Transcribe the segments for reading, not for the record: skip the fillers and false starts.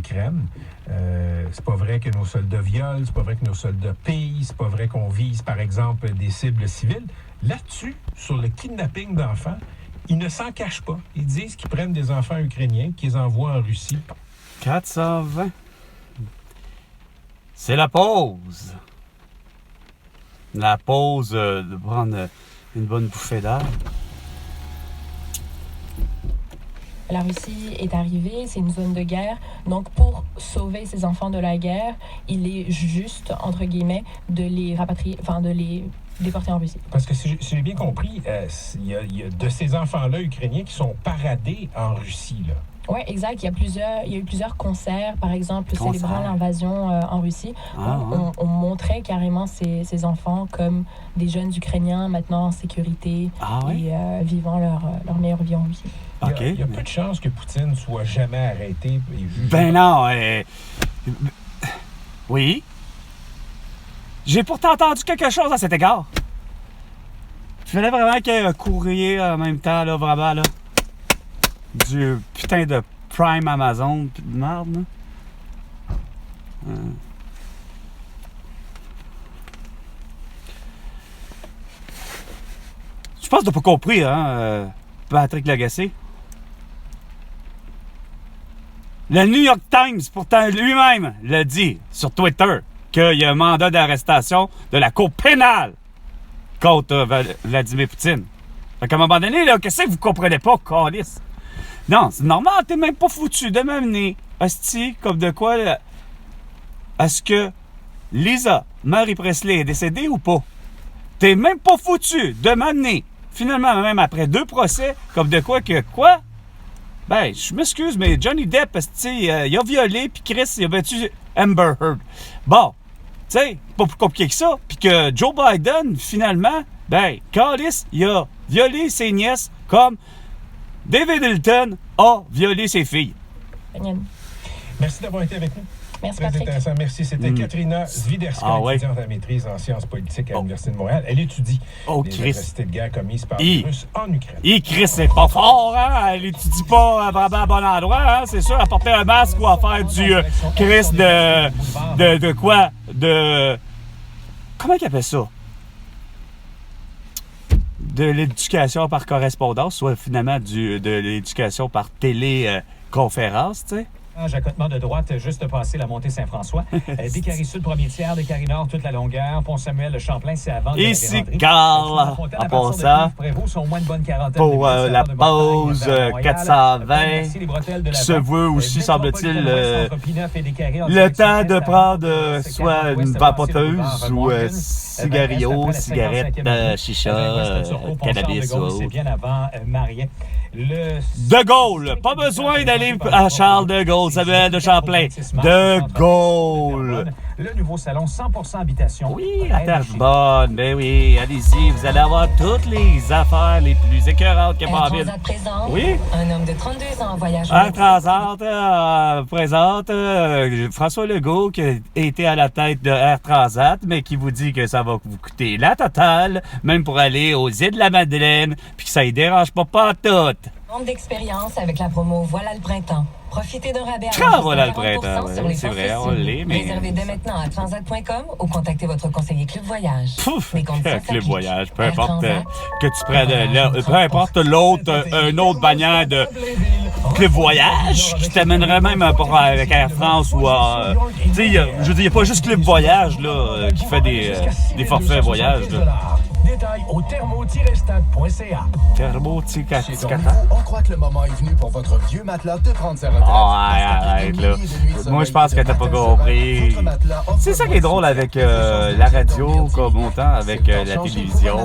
l'Ukraine. C'est pas vrai que nos soldats violent, c'est pas vrai que nos soldats pillent, c'est pas vrai qu'on vise, par exemple, des cibles civiles. Là-dessus, sur le kidnapping d'enfants, ils ne s'en cachent pas. Ils disent qu'ils prennent des enfants ukrainiens, qu'ils envoient en Russie. 420. C'est la pause. La pause de prendre une bonne bouffée d'air. La Russie est arrivée, c'est une zone de guerre. Donc, pour sauver ces enfants de la guerre, il est juste, entre guillemets, de les rapatrier, de les déporter en Russie. Parce que si j'ai bien compris, il y a de ces enfants-là ukrainiens qui sont paradés en Russie, là. Oui, exact. Il y a eu plusieurs concerts, par exemple, célébrant l'invasion en Russie. On montrait carrément ces enfants comme des jeunes Ukrainiens maintenant en sécurité et vivant leur meilleure vie en Russie. Il y a peu de chances que Poutine soit jamais arrêté et jugé. Ben non. Oui. J'ai pourtant entendu quelque chose à cet égard. Il fallait vraiment qu'il y ait un courrier en même temps, là, vraiment, là. Du putain de Prime Amazon, pis de merde, là. Je pense que t'as pas compris, hein, Patrick Lagacé. Le New York Times, pourtant, lui-même, l'a dit sur Twitter qu'il y a un mandat d'arrestation de la Cour pénale contre Vladimir Poutine. Fait qu'à un moment donné, là, qu'est-ce que vous comprenez pas, câlisse? Non, c'est normal, t'es même pas foutu de m'amener, hostie, comme de quoi, là, est-ce que Lisa Marie Presley est décédée ou pas? T'es même pas foutu de m'amener, finalement, même après 2 procès, comme de quoi que, quoi? Ben, je m'excuse, mais Johnny Depp, hostie, il a violé, puis Chris, il a battu Amber Heard. Bon, tu sais, pas plus compliqué que ça, puis que Joe Biden, finalement, ben, câlisse, il a violé ses nièces comme David Hilton a violé ses filles. Merci d'avoir été avec nous. Merci, Très Patrick. intéressant. Merci. C'était Katrina Zwiderska, étudiante à maîtrise en sciences politiques à l'Université de Montréal. Elle étudie les atrocités de guerre commises par les Russes en Ukraine. Chris, c'est pas fort, hein? Elle étudie pas vraiment à bon endroit, hein? C'est sûr, à porter un masque ou à faire du Chris de quoi? Comment qu'il appelle ça? De l'éducation par correspondance, soit finalement de l'éducation par téléconférence, tu sais. Accotement de droite, juste passé la montée Saint-François. Des carrés sud, premier tiers, des carrés nord, toute la longueur. Pont-Samuel, le Champlain, c'est avant. Ici, Carl, en passant, pour la pause 420, qui se veut aussi, semble-t-il, le temps de prendre soit une vapoteuse ou cigario, cigarette, chicha, cannabis ou autre. De Gaulle, pas besoin d'aller à Charles de Gaulle, Samuel de Champlain. De Gaulle. Le nouveau salon 100% habitation. Oui, à Terrebonne, ben oui, allez-y, vous allez avoir toutes les affaires les plus écœurantes qu'il y a pas en ville. Oui. Un homme de 32 ans en voyage. Air Transat présente François Legault qui a été à la tête de Air Transat, mais qui vous dit que ça va vous coûter la totale, même pour aller aux îles de la Madeleine, puis que ça ne dérange pas tout. Nombre d'expérience avec la promo Voilà le printemps. Profitez d'un rabais à voilà le printemps, ouais, c'est vrai, on l'est, mais... Réservez dès maintenant à transat.com ou contactez votre conseiller Club Voyage. Pouf! Club Voyage, peu importe que tu prennes peu importe une autre bannière de Club Voyage qui t'amènerait même avec Air France ou tu sais, je veux dire, il n'y a pas juste Club Voyage là, qui fait des forfaits voyage. Détails au thermo-stade.ca. Thermo-stade. On croit que le moment est venu pour votre vieux matelas de prendre sa retraite. Arrête là. Moi, je pense que t'as pas compris. C'est ça qui est drôle avec la radio, comme autant avec la télévision.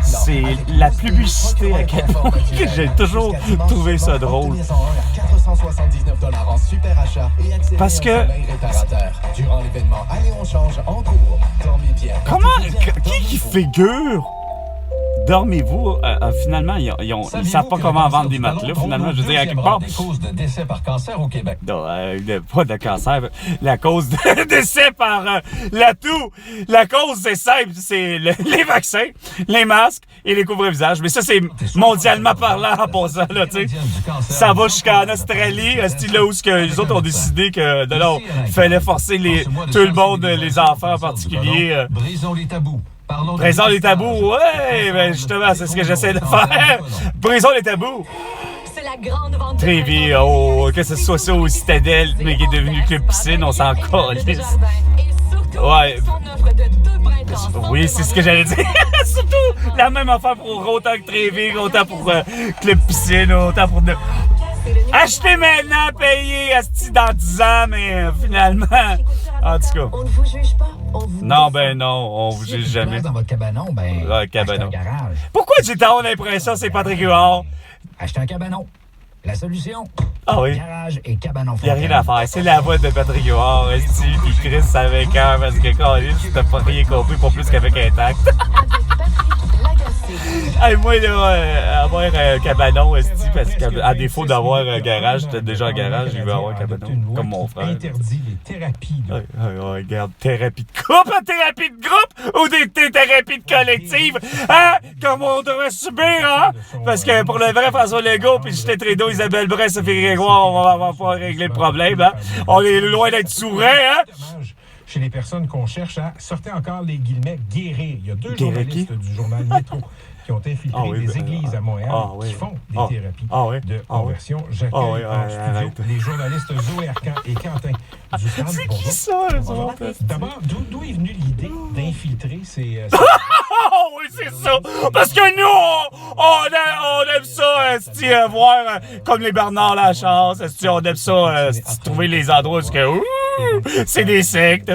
C'est la publicité à quel point j'ai toujours trouvé ça drôle. Parce que... Durant l'événement, allez, on change en cours. Comment... Qui figure dormez-vous? Finalement, ils savent pas comment vendre des matelas. Finalement, je veux dire, à quelque part. Des causes de décès par cancer au Québec. Non, pas de cancer. La cause de décès par la toux. La cause, c'est simple. C'est les vaccins, les masques et les couvre-visages. Mais ça, c'est mondialement parlant en passant, là, tu sais. Ça va jusqu'en Australie, là où les autres ont décidé que, non, il fallait forcer tout le monde, les enfants en particulier. Brisons les tabous. Brisons les tabous, ouais, ben justement, c'est ce que j'essaie de faire. Brisons les tabous. C'est la grande vente. Trévi, que ce soit ça au Citadel, mais qui est devenu Club Piscine, on s'en calisse. Ouais. Oui, c'est ce que j'allais dire. Surtout la même affaire pour autant que Trévi, autant pour Club Piscine, autant pour... Acheter maintenant, payer dans 10 ans, mais finalement... En tout cas. On ne vous juge pas. Non, ben non, on vous juge jamais. Dans votre cabanon, cabanon. achetez un garage. Pourquoi j'ai tant l'impression que c'est Patrick Huard? Achetez un cabanon. La solution, Ah oui. garage et cabanon. Il n'y a rien à faire. C'est la voix de Patrick Huard, esti, puis Chris avec cœur parce que quand t'as pas rien compris pour plus qu'avec un tact. Hey, moi, là, avoir un cabanon, esti, parce qu'à défaut d'avoir un garage, t'as déjà un garage, je veux avoir un cabanon, comme mon frère. Interdit les thérapies. Regarde, thérapie de couple, thérapie de groupe ou des thérapies de collective, hein? Comme on devrait subir, hein? Parce que pour le vrai François Legault puis Justin Trudeau, Isabelle Brun, Sophie Grégoire, on va pas régler le problème, hein? On est loin d'être sourds, hein? Chez les personnes qu'on cherche à, sortez encore les guillemets, guérir. Il y a 2 journalistes du journal Métro qui ont infiltré des églises à Montréal qui font des thérapies de conversion. J'accueille en studio les journalistes Zoé Arcan et Quentin Dufresne. C'est qui ça, eux autres? D'abord, d'où est venue l'idée d'infiltrer ces... oui, c'est ça! Parce que nous, on aime ça, voir comme les Bernard Lachance, on aime ça, trouver les endroits où c'est des sectes.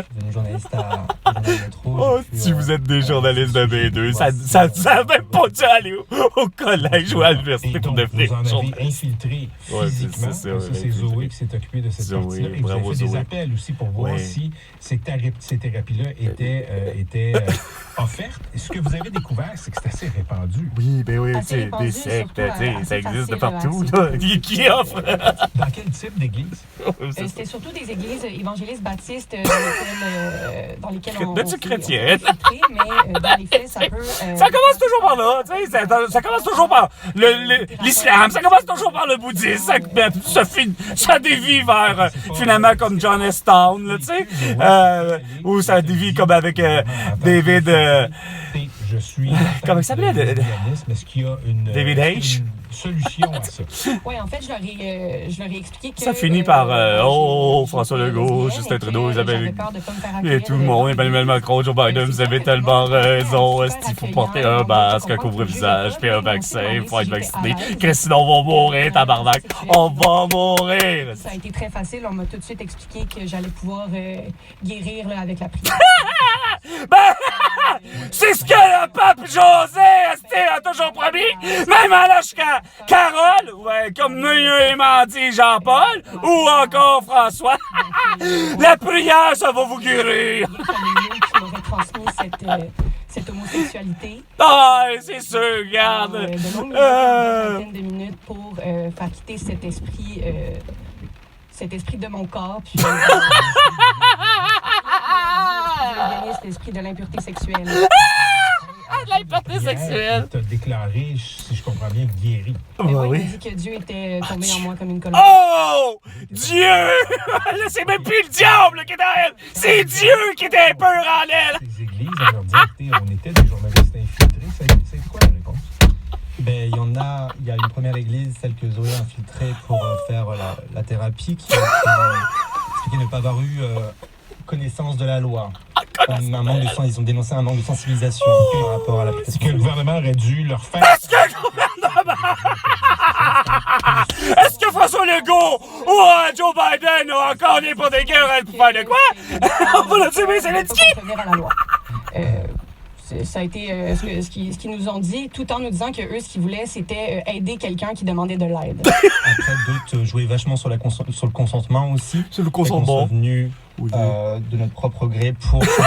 Si vous êtes des journalistes de B2, ça n'a même pas dû aller au collège ou à l'université pour devenir journaliste. Vous en avez infiltré physiquement. Ça, c'est Zoé qui s'est occupée de cette partie-là. Et vous avez fait des appels aussi pour voir si ces thérapies-là étaient offertes. Et ce que vous avez découvert, c'est que c'est assez répandu. Oui, ben oui, c'est des sectes, ça existe de partout. Qui offre? Dans quel type d'église? C'était surtout des églises évangélistes baptistes dans lesquelles on... Là, tu chrétienne. Mais dans les faits, ça peut... Ça commence toujours par là, tu sais. Ça commence toujours par l'islam, ça commence toujours par le bouddhisme. Ça dévie vers, finalement, comme John S. Town, là, tu sais. Ou ça dévie comme avec David... Je suis... Comment il s'appelait? Est-ce qu'il y a une... David H. Solution à ça. Oui, en fait, je leur ai expliqué que... Ça finit par François Legault, Justin Trudeau, Isabelle... Et tout le monde, Emmanuel Macron, Joe Biden, vous avez tellement raison. Est-ce qu'il faut porter un masque, un couvre-visage, puis un vaccin, il faut être vacciné. Sinon, on va mourir, tabarnak. On va mourir. Ça a été très facile. On m'a tout de suite expliqué que j'allais pouvoir guérir là, avec la prière. C'est ce que le pape José a toujours promis, même à l'âge Carole, comme mieux m'a dit Jean-Paul, ou encore François. La prière, ça va vous guérir. Qui m'aurait transmis cette homosexualité. Ah, c'est sûr, regarde. De longues minutes, de minutes pour faire quitter cet esprit de mon corps, puis cet esprit de l'impureté sexuelle. De l'impureté sexuelle. Tu as déclaré, si je comprends bien, guéri. Oui, il a dit que Dieu était tombé en moi comme une colonne. Oh! Dieu! C'est même plus le diable qui est dans elle! C'est Dieu qui était un peu en elle! Les églises, on leur dit, on était des journalistes infiltrés. C'est quoi la réponse? Ben, il y a une première église, celle que Zoé a infiltrée pour faire la thérapie, qui expliquait ne pas avoir eu connaissance de la loi. Ils ont dénoncé un manque de sensibilisation par rapport à l'application. Est-ce que le gouvernement aurait dû leur faire... Est-ce que le gouvernement... Est-ce que François Legault ou Joe Biden ont encore n'importe quel pour faire de quoi? On va le tuer, c'est l'étiquette! Ça a été ce qu'ils nous ont dit, tout en nous disant que eux, ce qu'ils voulaient, c'était aider quelqu'un qui demandait de l'aide. Après, d'autres jouaient vachement sur le consentement aussi. C'est le consentement. Ils sont venus de notre propre gré pour changer.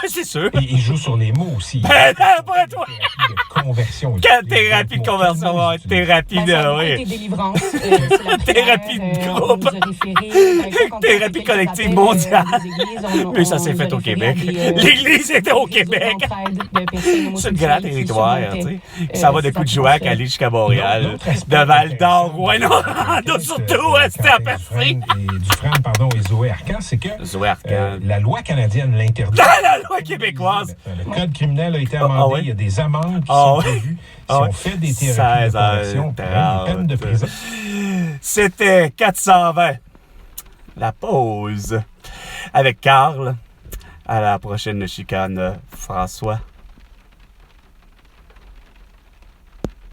Ouais, c'est sûr. Et il joue sur les mots aussi. Ben, après toi. Thérapie de conversion. Quelle thérapie de conversion? Ouais, thérapie Ça de. a Oui. été délivrance. C'est la prière, Thérapie de on groupe. nous a référé, quand on Thérapie a fait quelques collective appels, mondiale. des églises, Mais ça on s'est nous fait a au référé Québec. à des, L'Église était au des réseaux Québec. d'entraide de personnes C'est un homosexuelles grand qui territoire, tu surmontaient, sais. Ça va de Coudjouac à aller jusqu'à Montréal. L'autre aspect De Val-d'Or, intéressant Rouyn-Noranda, surtout, c'était à Percé. Dufresne, pardon, et Zoé Arcan, c'est que Zoé Arcan. la loi canadienne l'interdit. Dans la loi québécoise. Le code criminel a été amendé. Ah ouais? Il y a des amendes qui Ah sont ouais? prévues. Si Ah ouais? on fait des thérapies de 16 heures, conversion, on prend une peine de prison. C'était 420. La pause. Avec Carl. À la prochaine chicane, François.